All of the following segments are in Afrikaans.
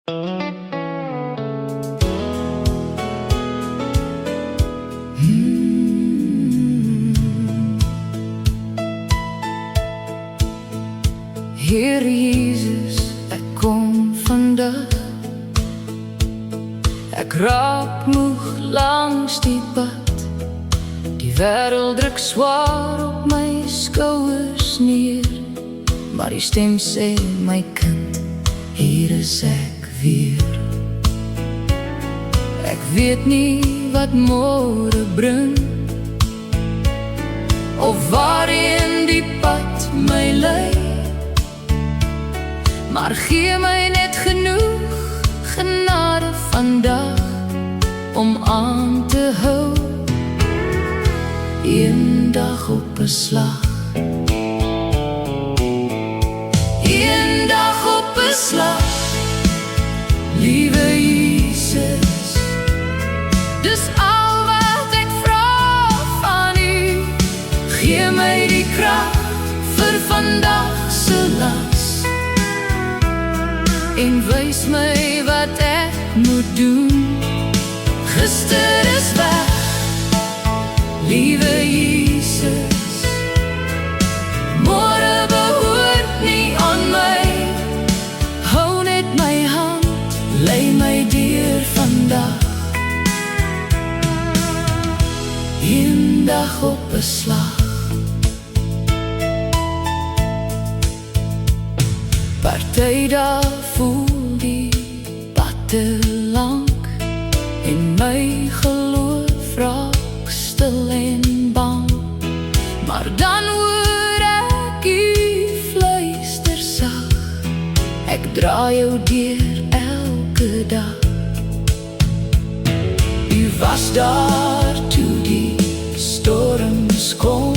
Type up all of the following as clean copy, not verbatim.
Heer Jesus, ek kom vandag. Ek raak moeg langs die pad. Die wêreld druk swaar op my skouers neer. Maar die stem sê, my kind, hier is ek weer. Ek weet nie wat môre bring, of waarheen die pad my lei. Maar gee my net genoeg genade vandag om aan te hou, een dag op 'n slag. Een dag op 'n slag, liewe Jesus, dis al wat ek vra van U. Gee my die krag vir vandag se las, en wys my wat ek moet doen. Gister is weg, liewe Jesus, môre behoort nie aan my. Hou net my hand, lei my deur vandag. Een dag op 'n slag. Party daar voel die pad te lank, en my geloof raak stil en bang. Maar dan hoor ek U fluister sag, ek dra jou deur elke dag. U was daar toe die storms kom,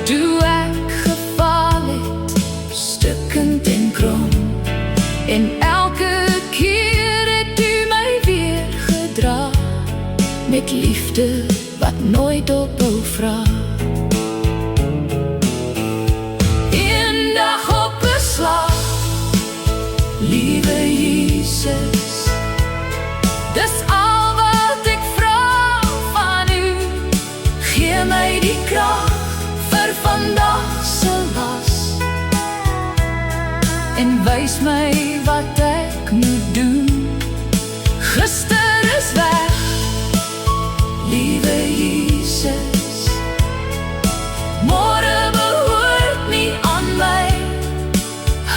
toe ek geval het, stukkend en krom. En elke keer het U my weer gedra, met liefde wat nooit ophou vra. Een dag op 'n slag, liewe Jesus, dis al wat ek vra van U. Gee my die krag vir vandag se las, en wys my wat ek moet doen. Gister is weg, liewe Jesus, môre behoort nie aan my.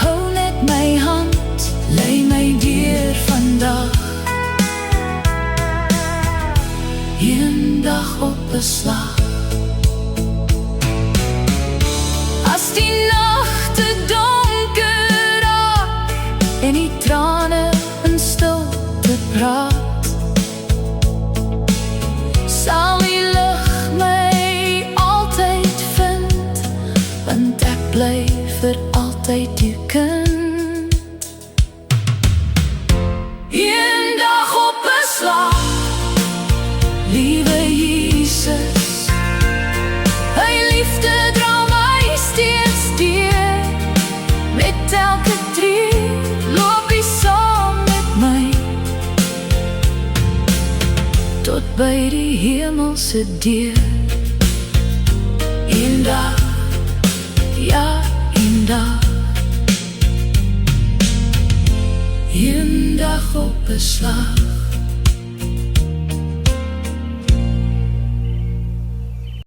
Hou net my hand, lei my deur vandag. Een dag op 'n slag. As die nagte donker raak, en die trane in stilte praat, sal die lig my altyd vind, want ek bly vir altyd U kind. Een dag op 'n slag, liewe Jesus, Hy liefde dra my steeds deur. Met elke tree loop U saam met my, tot by die hemelse deur. Een dag, ja, een dag, een dag op 'n slag.